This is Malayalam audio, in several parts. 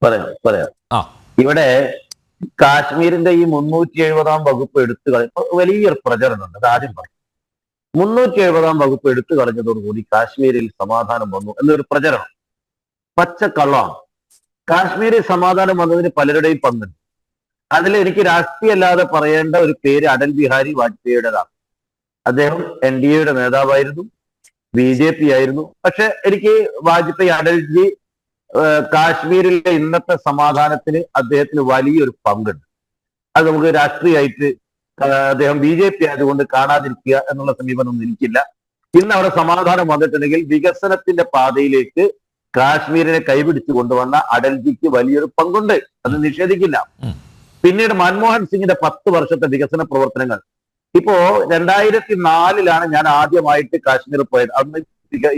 പറയാം. ആ ഇവിടെ കാശ്മീരിന്റെ ഈ 370-ാം വകുപ്പ് എടുത്തു കളഞ്ഞ വലിയൊരു പ്രചരണമുണ്ട്. അത് ആദ്യം പറയും. 370-ാം വകുപ്പ് എടുത്തു കളഞ്ഞതോടുകൂടി കാശ്മീരിൽ സമാധാനം വന്നു എന്നൊരു പ്രചരണം പച്ചക്കള്ളമാണ്. കാശ്മീരിൽ സമാധാനം വന്നതിന് പലരുടെയും പങ്കുണ്ട്. അതിൽ എനിക്ക് രാഷ്ട്രീയമല്ലാതെ പറയേണ്ട ഒരു പേര് അടൽ ബിഹാരി വാജ്പേയിയുടേതാണ്. അദ്ദേഹം NDAയുടെ നേതാവായിരുന്നു, BJP ആയിരുന്നു. പക്ഷെ എനിക്ക് വാജ്പേയി അടൽജി കാശ്മീരിലെ ഇന്നത്തെ സമാധാനത്തിന് അദ്ദേഹത്തിന് വലിയൊരു പങ്കുണ്ട്. അത് നമുക്ക് രാഷ്ട്രീയമായിട്ട് അദ്ദേഹം BJP ആയതുകൊണ്ട് കാണാതിരിക്കുക എന്നുള്ള സമീപനമൊന്നും എനിക്കില്ല. ഇന്ന് അവിടെ സമാധാനം വന്നിട്ടുണ്ടെങ്കിൽ വികസനത്തിന്റെ പാതയിലേക്ക് കാശ്മീരിനെ കൈപിടിച്ചു കൊണ്ടുവന്ന അടൽജിക്ക് വലിയൊരു പങ്കുണ്ട്, അത് നിഷേധിക്കില്ല. പിന്നീട് മൻമോഹൻ സിംഗിന്റെ 10 വർഷത്തെ വികസന പ്രവർത്തനങ്ങൾ. ഇപ്പോ 2004-ലാണ് ഞാൻ ആദ്യമായിട്ട് കാശ്മീർ പോയത്. അന്ന്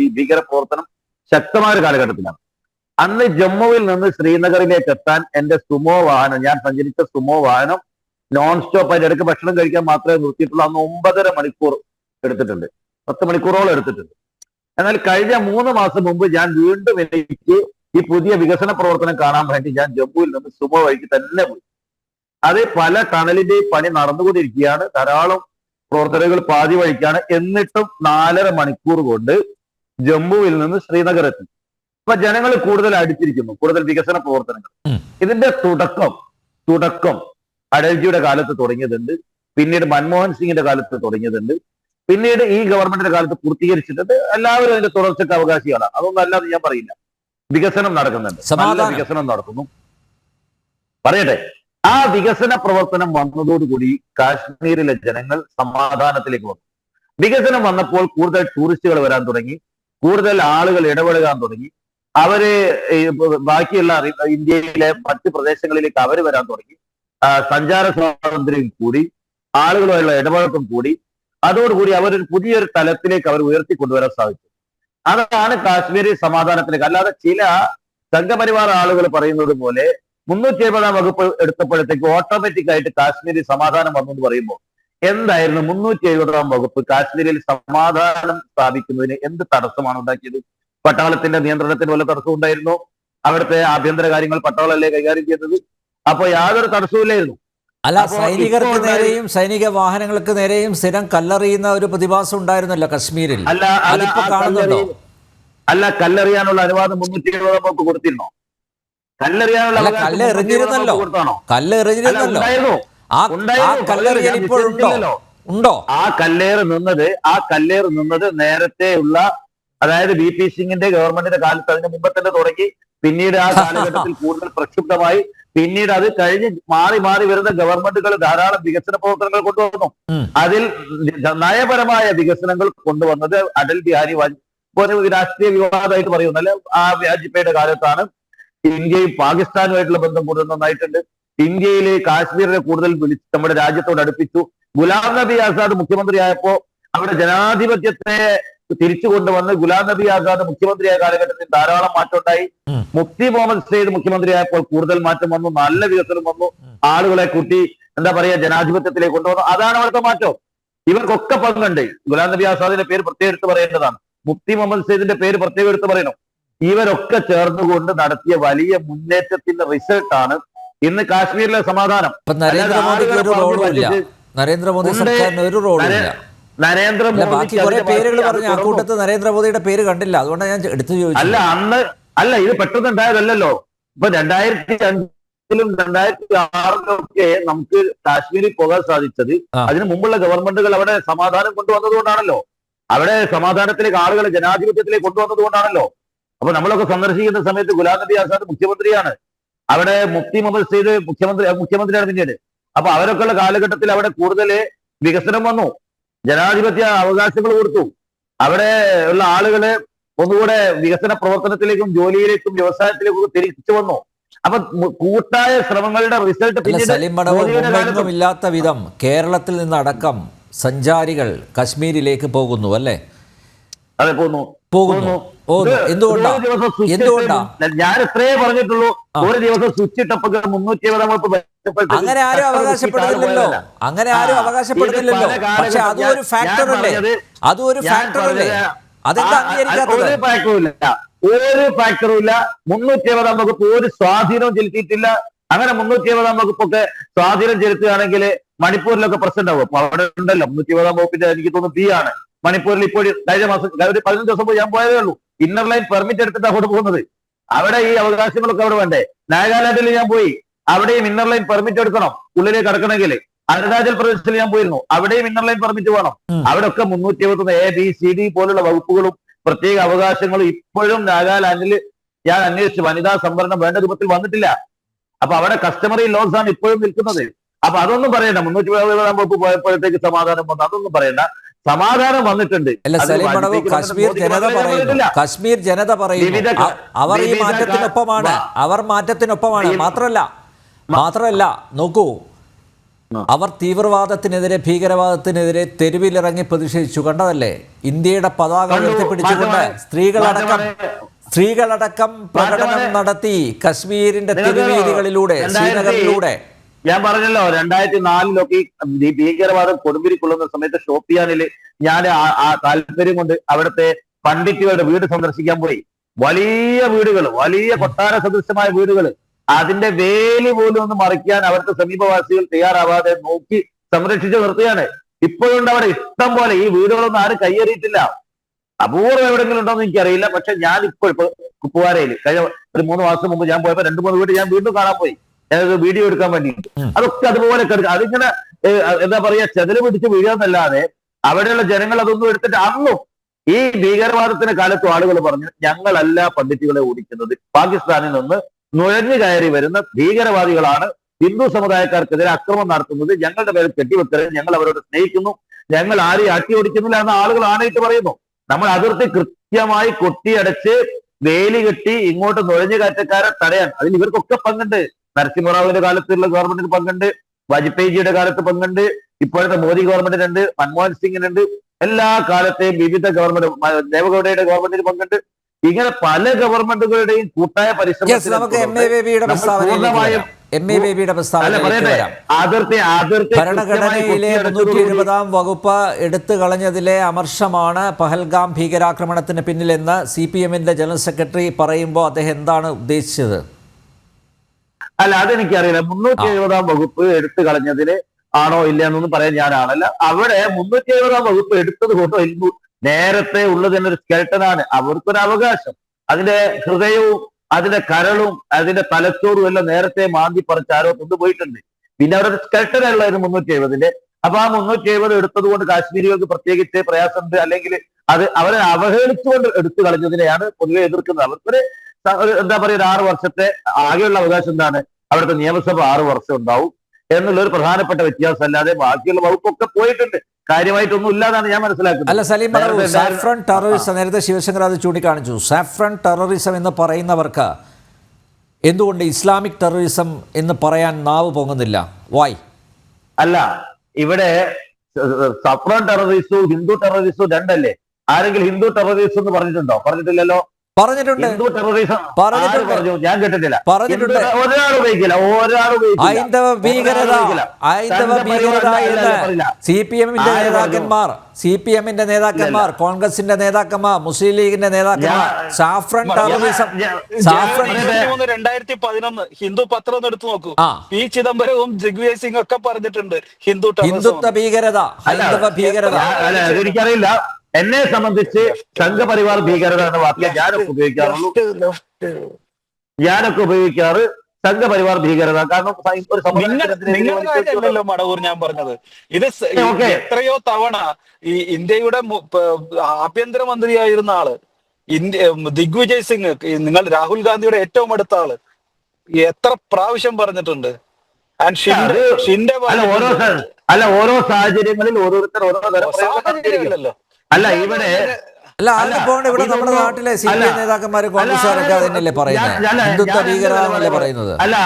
ഈ ഭീകര പ്രവർത്തനം ശക്തമായ ഒരു കാലഘട്ടത്തിലാണ്. അന്ന് ജമ്മുവിൽ നിന്ന് ശ്രീനഗറിലേക്ക് എത്താൻ എന്റെ സുമോ വാഹനം, ഞാൻ സഞ്ചരിച്ച സുമോ വാഹനം നോൺ സ്റ്റോപ്പ് ആയിട്ട് ഇടയ്ക്ക് ഭക്ഷണം കഴിക്കാൻ മാത്രമേ നിർത്തിയിട്ടുള്ളൂ. അന്ന് 9.5 മണിക്കൂർ എടുത്തിട്ടുണ്ട്, 10 മണിക്കൂറോളം എടുത്തിട്ടുണ്ട്. എന്നാൽ കഴിഞ്ഞ 3 മാസം മുമ്പ് ഞാൻ വീണ്ടും എനിക്ക് ഈ പുതിയ വികസന പ്രവർത്തനം കാണാൻ വേണ്ടി ഞാൻ ജമ്മുവിൽ നിന്ന് സുമോ വഴിക്ക് തന്നെ പോയി. അത് പല ടണലിന്റെയും പണി നടന്നുകൊണ്ടിരിക്കുകയാണ്, ധാരാളം പ്രവർത്തനങ്ങൾ പാതി വഴിക്കാണ്. എന്നിട്ടും 4.5 മണിക്കൂർ കൊണ്ട് ജമ്മുവിൽ നിന്ന് ശ്രീനഗർ എത്തി. അപ്പൊ ജനങ്ങൾ കൂടുതൽ അടിച്ചിരിക്കുന്നു, കൂടുതൽ വികസന പ്രവർത്തനങ്ങൾ. ഇതിന്റെ തുടക്കം അടൽജിയുടെ കാലത്ത് തുടങ്ങിയതുണ്ട്, പിന്നീട് മൻമോഹൻ സിംഗിന്റെ കാലത്ത് തുടങ്ങിയതുണ്ട്, പിന്നീട് ഈ ഗവൺമെന്റിന്റെ കാലത്ത് പൂർത്തീകരിച്ചിട്ടുണ്ട്. എല്ലാവരും അതിന്റെ തുടർച്ചയ്ക്ക് അവകാശികളാണ്, അതൊന്നും അല്ലാതെ ഞാൻ പറയില്ല. വികസനം നടക്കുന്നുണ്ട്, നല്ല വികസനം നടക്കുന്നു. പറയട്ടെ, ആ വികസന പ്രവർത്തനം വന്നതോടുകൂടി കാശ്മീരിലെ ജനങ്ങൾ സമാധാനത്തിലേക്ക് വന്നു. വികസനം വന്നപ്പോൾ കൂടുതൽ ടൂറിസ്റ്റുകൾ വരാൻ തുടങ്ങി, കൂടുതൽ ആളുകൾ ഇടപെടാൻ തുടങ്ങി. അവര് ബാക്കിയുള്ള ഇന്ത്യയിലെ മറ്റ് പ്രദേശങ്ങളിലേക്ക് അവർ വരാൻ തുടങ്ങി. സഞ്ചാര സ്വാതന്ത്ര്യം കൂടി, ആളുകളുമായുള്ള ഇടപെടലും കൂടി. അതോടുകൂടി അവരൊരു പുതിയൊരു തലത്തിലേക്ക് അവർ ഉയർത്തിക്കൊണ്ടുവരാൻ സാധിച്ചു. അതാണ് കാശ്മീരി സമാധാനത്തിലേക്ക്. അല്ലാതെ ചില സംഘപരിവാർ ആളുകൾ പറയുന്നത് പോലെ 370-ാം വകുപ്പ് എടുത്തപ്പോഴത്തേക്ക് ഓട്ടോമാറ്റിക് ആയിട്ട് കാശ്മീരിൽ സമാധാനം വന്നു എന്ന് പറയുമ്പോൾ, എന്തായിരുന്നു 370-ാം വകുപ്പ് കാശ്മീരിൽ സമാധാനം സ്ഥാപിക്കുന്നതിന് എന്ത് തടസ്സമാണ് ഉണ്ടാക്കിയത്? പട്ടാളത്തിന്റെ നിയന്ത്രണത്തിന് വല്ല തടസ്സം ഉണ്ടായിരുന്നോ? അവിടുത്തെ ആഭ്യന്തര കാര്യങ്ങൾ പട്ടാളല്ലേ കൈകാര്യം ചെയ്തത്? അപ്പൊ യാതൊരു തടസ്സമില്ലായിരുന്നു. അല്ല, സൈനികർക്ക് നേരെയും സൈനിക വാഹനങ്ങൾക്ക് നേരെയും സ്ഥിരം കല്ലെറിയുന്ന ഒരു പ്രതിഭാസം ഉണ്ടായിരുന്നല്ലോ കശ്മീരിൽ. അല്ല, കല്ലെറിയാനുള്ള അനുവാദം 370-ാം വകുപ്പ് കൊടുത്തിരുന്നോ? കല്ലെറിയാനുള്ള ആ കല്ലേറ് നിന്നത് നേരത്തെയുള്ള, അതായത് BP സിംഗിന്റെ ഗവൺമെന്റിന്റെ കാലത്ത് അതിന് മുമ്പ് തന്നെ തുടങ്ങി. പിന്നീട് ആ കാലഘട്ടത്തിൽ കൂടുതൽ പ്രക്ഷുബ്ധമായി. പിന്നീട് അത് കഴിഞ്ഞ് മാറി മാറി വരുന്ന ഗവൺമെന്റുകൾ ധാരാളം വികസന പ്രവർത്തനങ്ങൾ കൊണ്ടുവന്നു. അതിൽ നയപരമായ വികസനങ്ങൾ കൊണ്ടുവന്നത് അടൽ ബിഹാരി വാജ്പേയി രാഷ്ട്രീയ വിവാദമായിട്ട് പറയുന്നു. അല്ലെ, ആ വാജ്പേയിയുടെ കാലത്താണ് ഇന്ത്യയും പാകിസ്ഥാനുമായിട്ടുള്ള ബന്ധം കൂടുതൽ നന്നായിട്ടുണ്ട്. ഇന്ത്യയിലെ കാശ്മീരിനെ കൂടുതൽ നമ്മുടെ രാജ്യത്തോട് അടുപ്പിച്ചു. ഗുലാം നബി ആസാദ് മുഖ്യമന്ത്രിയായപ്പോ അവിടെ ജനാധിപത്യത്തെ തിരിച്ചു കൊണ്ടുവന്ന് ഗുലാം നബി ആസാദ് മുഖ്യമന്ത്രിയായ കാലഘട്ടത്തിൽ ധാരാളം മാറ്റം ഉണ്ടായി. മുഫ്തി മുഹമ്മദ് സയ്യിദ് മുഖ്യമന്ത്രിയായപ്പോൾ കൂടുതൽ മാറ്റം വന്നു, നല്ല വികസനം വന്നു, ആളുകളെ കൂട്ടി എന്താ പറയാ ജനാധിപത്യത്തിലേക്ക് കൊണ്ടുവന്നു. അതാണ് അവിടുത്തെ മാറ്റം. ഇവർക്കൊക്കെ പങ്കുണ്ട്. ഗുലാം നബി ആസാദിന്റെ പേര് പ്രത്യേകം എടുത്ത് പറയേണ്ടതാണ്, മുഫ്തി മുഹമ്മദ് സയ്യിദിന്റെ പേര് പ്രത്യേകം എടുത്ത് പറയണം. ഇവരൊക്കെ ചേർന്നുകൊണ്ട് നടത്തിയ വലിയ മുന്നേറ്റത്തിന്റെ റിസൾട്ടാണ് ഇന്ന് കാശ്മീരിലെ സമാധാനം. നരേന്ദ്രമോദിക്ക് ഒരു റോളുമില്ല, നരേന്ദ്രമോദി സർക്കാരിന് ഒരു റോളുമില്ല. നരേന്ദ്രമോദി പേരുകൾ പറഞ്ഞു, ആ കൂട്ടത്ത് നരേന്ദ്രമോദിയുടെ പേര് കണ്ടില്ല, അതുകൊണ്ടാണ് ഞാൻ എടുത്തു ചോദിച്ചത്. അല്ല ഇത് പെട്ടെന്നുണ്ടായതല്ലോ. ഇപ്പൊ 2005-ലും 2006-ലും ഒക്കെ നമുക്ക് കാശ്മീരിൽ പോകാൻ സാധിച്ചത് അതിനു മുമ്പുള്ള ഗവൺമെന്റുകൾ അവിടെ സമാധാനം കൊണ്ടുവന്നതുകൊണ്ടാണല്ലോ. അവിടെ സമാധാനത്തിലേക്ക് ആളുകളെ ജനാധിപത്യത്തിലേക്ക് കൊണ്ടുവന്നത് കൊണ്ടാണല്ലോ. അപ്പൊ നമ്മളൊക്കെ സന്ദർശിക്കുന്ന സമയത്ത് ഗുലാം നബി ആസാദ് മുഖ്യമന്ത്രിയാണ്, അവിടെ മുഫ്തി മുഹമ്മദ് സയ്യിദ് മുഖ്യമന്ത്രിയാണ് പിന്നീട്. അപ്പൊ അവരൊക്കെയുള്ള കാലഘട്ടത്തിൽ അവിടെ കൂടുതൽ വികസനം വന്നു, ജനാധിപത്യ അവകാശങ്ങൾ കൊടുത്തു. അവിടെ ഉള്ള ആളുകളെ ഒന്നുകൂടെ വികസന പ്രവർത്തനത്തിലേക്കും ജോലിയിലേക്കും വ്യവസായത്തിലേക്കും തിരിച്ചു വന്നു. അപ്പൊ കൂട്ടായ ശ്രമങ്ങളുടെ റിസൾട്ട് ഇല്ലാത്ത വിധം കേരളത്തിൽ നിന്നടക്കം സഞ്ചാരികൾ കശ്മീരിലേക്ക് പോകുന്നു അല്ലേ? അതെ, പോകുന്നു. ഞാൻ എത്രയേ പറഞ്ഞിട്ടുള്ളൂ, ഒരു ദിവസം സ്വിച്ച് ഇട്ടപ്പോൾ 370 അങ്ങനെ ആരും അവകാശപ്പെടുന്നില്ലല്ലോ, അങ്ങനെ ആരും അവകാശപ്പെടുന്നില്ലല്ലോ. പക്ഷെ അതും ഒരു ഫാക്ടർ അല്ലേ, അതും ഒരു ഫാക്ടർ അല്ലേ? അതെന്താ അംഗീകരിക്കാത്തത്? ഒരു ഫാക്ടറും ഇല്ല. 370 വകുപ്പ് ഒരു സ്വാധീനവും ചെലുത്തിയിട്ടില്ല. അങ്ങനെ 370 വകുപ്പൊക്കെ സ്വാധീനം ചെലുത്തുകയാണെങ്കിൽ മണിപ്പൂരിലൊക്കെ പ്രശ്നം ഉണ്ടാവും. അപ്പൊ അവിടെ ഉണ്ടല്ലോ 370 വകുപ്പിന്റെ എനിക്ക് തോന്നുന്നു ബി ആണ്. മണിപ്പൂരിൽ ഇപ്പോൾ കഴിഞ്ഞ മാസം ഒരു 15 ദിവസം പോയി ഞാൻ പോയതേ ഉള്ളൂ. ഇന്നർ ലൈൻ പെർമിറ്റ് എടുത്തിട്ട് അങ്ങോട്ട് പോകുന്നത്. അവിടെ ഈ അവകാശങ്ങളൊക്കെ അവിടെ വേണ്ടേ? നാഗാലാൻഡിൽ ഞാൻ പോയി, അവിടെയും ഇന്നർ ലൈൻ പെർമിറ്റ് എടുക്കണം ഉള്ളിലേക്ക് കടക്കണമെങ്കിൽ. അരുണാചൽ പ്രദേശിൽ ഞാൻ പോയിരുന്നു, അവിടെയും ഇന്നർ ലൈൻ പെർമിറ്റ് വേണം. അവിടെ ഒക്കെ 371 ABCD പോലുള്ള വകുപ്പുകളും പ്രത്യേക അവകാശങ്ങളും ഇപ്പോഴും നാഗാലാൻഡിൽ ഞാൻ അന്വേഷിച്ചു വനിതാ സംവരണം വേണ്ട രൂപത്തിൽ വന്നിട്ടില്ല. അപ്പൊ അവിടെ കസ്റ്റമറി ലോസ് ആണ് ഇപ്പോഴും നിൽക്കുന്നത്. അപ്പൊ അതൊന്നും പറയണ്ട. 370 വകുപ്പ് പോയപ്പോഴത്തേക്ക് സമാധാനം വന്നു, അതൊന്നും പറയണ്ട. സമാധാനം വന്നിട്ടുണ്ട്. അല്ല സലീം മടവൂർ, കശ്മീർ ജനത പറയുന്നു, കശ്മീർ ജനത പറയുന്നു അവർ ഈ മാറ്റത്തിനൊപ്പമാണ്, അവർ മാറ്റത്തിനൊപ്പമാണ്. മാത്രമല്ല നോക്കൂ, അവർ തീവ്രവാദത്തിനെതിരെ ഭീകരവാദത്തിനെതിരെ തെരുവിലിറങ്ങി പ്രതിഷേധിച്ചു. കണ്ടതല്ലേ? ഇന്ത്യയുടെ പതാക ഉയർത്തിപ്പിടിച്ചുകൊണ്ട് സ്ത്രീകളടക്കം പ്രകടനം നടത്തി കശ്മീരിന്റെ തെരുവീതികളിലൂടെ, ശ്രീനഗറിലൂടെ. ഞാൻ പറഞ്ഞല്ലോ 2004 ഈ ഭീകരവാദം കൊടുമ്പിരിക്കൊള്ളുന്ന സമയത്ത് ഷോപ്പിയാനില് ഞാൻ ആ താല്പര്യം കൊണ്ട് അവിടുത്തെ പണ്ഡിറ്റുകളുടെ വീട് സന്ദർശിക്കാൻ പോയി. വലിയ വീടുകൾ, വലിയ കൊട്ടാര സദൃശമായ വീടുകൾ, അതിന്റെ വേലി പോലും ഒന്ന് മറിക്കാൻ അവിടുത്തെ സമീപവാസികൾ തയ്യാറാവാതെ നോക്കി സംരക്ഷിച്ചു നിർത്തുകയാണ്. ഇപ്പോഴുണ്ട് അവിടെ ഇഷ്ടം പോലെ. ഈ വീടുകളൊന്നും ആരും കയ്യേറിയിട്ടില്ല. അപൂർവം എവിടെയെങ്കിലും ഉണ്ടോ എന്ന് എനിക്കറിയില്ല. പക്ഷെ ഞാൻ ഇപ്പൊ കുപ്പുവാരയിൽ കഴിഞ്ഞ ഒരു 3 മാസം മുമ്പ് ഞാൻ പോയപ്പോ 2-3 വീട് ഞാൻ വീണ്ടും കാണാൻ പോയി, വീഡിയോ എടുക്കാൻ വേണ്ടിയിട്ട്. അതൊക്കെ അതുപോലെ കിടക്കുക. അതിങ്ങനെ എന്താ പറയാ, ചെതല് പിടിച്ച് വീഴാന്നല്ലാതെ അവിടെയുള്ള ജനങ്ങൾ അതൊന്നും എടുത്തിട്ട് അന്നും ഈ ഭീകരവാദത്തിന്റെ കാലത്തും ആളുകൾ പറഞ്ഞു ഞങ്ങളല്ല പണ്ഡിറ്റുകളെ ഓടിക്കുന്നത്, പാകിസ്ഥാനിൽ നിന്ന് നുഴഞ്ഞു കയറി വരുന്ന ഭീകരവാദികളാണ് ഹിന്ദു സമുദായക്കാർക്കെതിരെ അക്രമം നടത്തുന്നത്, ഞങ്ങളുടെ പേര് കെട്ടിവെക്കരുത്, ഞങ്ങൾ അവരോട് സ്നേഹിക്കുന്നു, ഞങ്ങൾ ആരെയും അട്ടി ഓടിക്കുന്നില്ല എന്ന ആളുകൾ ആണയിട്ട് പറയുന്നു. നമ്മൾ അതിർത്തി കൃത്യമായി കൊട്ടിയടച്ച് വേലി കെട്ടി ഇങ്ങോട്ട് നുഴഞ്ഞു കയറ്റക്കാരെ തടയാൻ അതിൽ ഇവർക്കൊക്കെ പങ്കുണ്ട്. നരസിംഹറാവുവിന്റെ കാലത്തുള്ള ഗവൺമെന്റിന് പങ്കുണ്ട്, വാജ്പേയിജിയുടെ കാലത്ത് പങ്കുണ്ട്, ഇപ്പോഴത്തെ മോദി ഗവൺമെന്റിനുണ്ട്, മൻമോഹൻ സിംഗിനുണ്ട്, എല്ലാ കാലത്തെയും വിവിധ ഗവൺമെന്റ്, ദേവഗൌഡയുടെ ഗവൺമെന്റിന് പങ്കുണ്ട്. ഇങ്ങനെ പല ഗവൺമെന്റുകളുടെയും കൂട്ടായ പരിശ്രമം. ഭരണഘടനയിലെ 370 വകുപ്പ് എടുത്തു കളഞ്ഞതിലെ അമർഷമാണ് പഹൽഗാം ഭീകരാക്രമണത്തിന് പിന്നിലെന്ന് CPM-ന്റെ ജനറൽ സെക്രട്ടറി പറയുമ്പോൾ അദ്ദേഹം എന്താണ് ഉദ്ദേശിച്ചത്? അല്ല, അതെനിക്കറിയില്ല. 370 വകുപ്പ് എടുത്തു കളഞ്ഞതില് ആണോ ഇല്ല എന്നൊന്നും പറയാൻ ഞാനാണല്ല. അവിടെ 370 വകുപ്പ് എടുത്തത് കൊണ്ടോ നേരത്തെ ഉള്ളത് തന്നെ ഒരു സ്കെൽട്ടനാണ്. അവർക്കൊരു അവകാശം, അതിന്റെ ഹൃദയവും അതിന്റെ കരളും അതിന്റെ തലച്ചോറും എല്ലാം നേരത്തെ മാന്തി പറിച്ച് ആരോ കൊണ്ടുപോയിട്ടുണ്ട്. പിന്നെ അവിടെ ഒരു സ്കെൽട്ടൻ ഉള്ളായിരുന്നു 370. അപ്പൊ ആ 370 എടുത്തത് കൊണ്ട് കാശ്മീരികൾക്ക് പ്രത്യേകിച്ച് പ്രയാസമുണ്ട്, അല്ലെങ്കിൽ അത് അവരെ അവഹേളിച്ചുകൊണ്ട് എടുത്തു കളഞ്ഞതിനെയാണ് പൊതുവെ എതിർക്കുന്നത്. അവർക്കൊരു എന്താ പറയുക, ഒരു 6 വർഷത്തെ ആകെയുള്ള അവകാശം എന്താണ്, അവിടുത്തെ നിയമസഭ 6 വർഷം ഉണ്ടാവും എന്നുള്ളൊരു പ്രധാനപ്പെട്ട വ്യത്യാസം. അല്ലാതെ ബാക്കിയുള്ള വകുപ്പൊക്കെ പോയിട്ടുണ്ട്, കാര്യമായിട്ടൊന്നും ഇല്ലാതാണ് ഞാൻ മനസ്സിലാക്കുന്നത്. അല്ല സലീം മടവൂർ, സാഫ്രൺ ടെററിസം നേരത്തെ ശിവശങ്കർ അത് ചൂണ്ടിക്കാണിച്ചു. സാഫ്രൺ ടെററിസം എന്ന് പറയുന്നവർക്ക് എന്തുകൊണ്ട് ഇസ്ലാമിക് ടെററിസം എന്ന് പറയാൻ നാവ് പൊങ്ങുന്നില്ല? വായ് അല്ല, ഇവിടെ സഫ്രാൻ ടെററിസവും ഹിന്ദു ടെററിസവും രണ്ടല്ലേ? ആരെങ്കിലും ഹിന്ദു ടെററിസം എന്ന് പറഞ്ഞിട്ടുണ്ടോ? പറഞ്ഞിട്ടില്ലല്ലോ. പറഞ്ഞിട്ടുണ്ട്. ഹിന്ദു ടെററിസം പറഞ്ഞു, ഞാൻ കേട്ടിട്ടില്ല. പറഞ്ഞിട്ടുണ്ട്. ഒരാൾ ഉപയോഗിക്കില്ല. ഹൈന്ദവ ഭീകരത എന്ന് CPM-ന്റെ നേതാക്കന്മാർ, കോൺഗ്രസിന്റെ നേതാക്കന്മാർ, മുസ്ലിം ലീഗിന്റെ നേതാക്കന്മാർ സാഫ്രൺ ടെററിസം. 2011 ഹിന്ദു പത്രം എടുത്തു നോക്കൂ. പി ചിദംബരവും ദിഗ്വിജയ് സിംഗ് ഒക്കെ പറഞ്ഞിട്ടുണ്ട് ഹിന്ദുത്വ ഭീകരത, ഹൈന്ദവ ഭീകരത. എനിക്കറിയില്ല. എന്നെ സംബന്ധിച്ച് സംഘപരിവാർ ഭീകരത എന്ന വാക്ക് ഞാനൊക്കെ ഉപയോഗിക്കാറ് സംഘപരിവാർ ഭീകരത. കാരണം നിങ്ങളല്ലോ മടവൂർ ഞാൻ പറഞ്ഞത്, ഇത് എത്രയോ തവണ ഈ ഇന്ത്യയുടെ ആഭ്യന്തരമന്ത്രിയായിരുന്ന ആള് ദിഗ്വിജയ് സിംഗ്, നിങ്ങൾ രാഹുൽ ഗാന്ധിയുടെ ഏറ്റവും അടുത്ത ആള്, എത്ര പ്രാവശ്യം പറഞ്ഞിട്ടുണ്ട്. ഓരോ സാഹചര്യങ്ങളിൽ ഓരോരുത്തർ ഓരോ തരം. അല്ല ഇവിടെ ഇവിടെ നമ്മുടെ നാട്ടിലെ CPM നേതാക്കന്മാര്, കോൺഗ്രസ്സുകാരൊക്കെ അതന്നെയല്ലേ പറയുന്നത്, ഹിന്ദുത്വ ഭീകരത എന്നല്ലേ പറയുന്നത്. അല്ല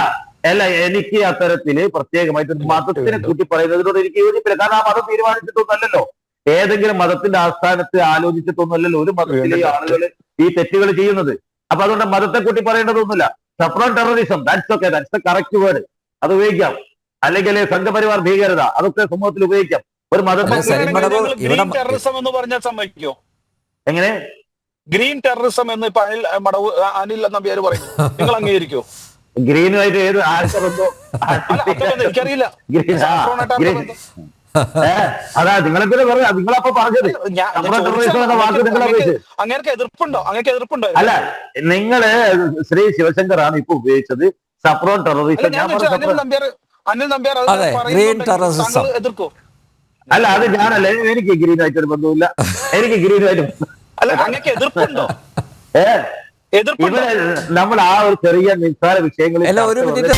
എനിക്ക് അത്തരത്തില് പ്രത്യേകമായിട്ട് മതത്തിനെ കൂട്ടി പറയുന്നതിനോട് എനിക്ക് യോജിപ്പില്ല. കാരണം ആ മതം തീരുമാനിച്ചിട്ടൊന്നല്ലല്ലോ, ഏതെങ്കിലും മതത്തിന്റെ ആസ്ഥാനത്ത് ആലോചിച്ചിട്ടൊന്നുമല്ലല്ലോ ഒരു മതത്തിലെ ആളുകൾ ഈ തെറ്റുകൾ ചെയ്യുന്നത്. അപ്പൊ അതുകൊണ്ട് മതത്തെ കൂട്ടി പറയേണ്ടതൊന്നുമില്ല. Saffron terrorism, that's okay, that's the correct word, അത് ഉപയോഗിക്കാം. അല്ലെങ്കിൽ സംഘപരിവാർ ഭീകരത, അതൊക്കെ സമൂഹത്തിൽ ഉപയോഗിക്കാം. ഒരു മതത്തെ ടെററിസം എന്ന് പറഞ്ഞാൽ സമ്മതിക്കോ? എങ്ങനെ ഗ്രീൻ ടെററിസം എന്ന് ഇപ്പൊ അനിൽ നമ്പ്യാർ പറയും. നിങ്ങൾ അംഗീകരിക്കോ? ഗ്രീനുമായിട്ട് ഏത് ആർക്കും ബന്ധം? അല്ല, അത്ര ബന്ധം എനിക്കറിയില്ല. സാഫ്രോണായിട്ട് അത്ര ബന്ധം. അതാ നിങ്ങളെന്തിനാ പറയാ, നിങ്ങളപ്പോ പറഞ്ഞത് അങ്ങേർക്ക് എതിർപ്പുണ്ടോ? അങ്ങേക്ക് എതിർപ്പുണ്ടോ? അല്ല, നിങ്ങള് ശ്രീ ശിവശങ്കറാണ് ഇപ്പൊ ഉപയോഗിച്ചത് സഫ്രോൺ ടെററിസം. അനിൽ നമ്പ്യാർ അതെ, ഗ്രീൻ ടെററിസം എതിർക്കോ? അല്ല, അത് ഞാനല്ല, എനിക്ക് ഗ്രീനുമായിട്ടൊരു ബന്ധമില്ല. എനിക്ക് ഗ്രീനുമായിട്ട് അല്ല, അങ്ങേക്ക് എതിർപ്പുണ്ടോ? ഇവിടെ നമ്മൾ ആ ഒരു ചെറിയ നിസ്സാര വിഷയങ്ങളിൽ അല്ല, ഒരു മിനിറ്റ്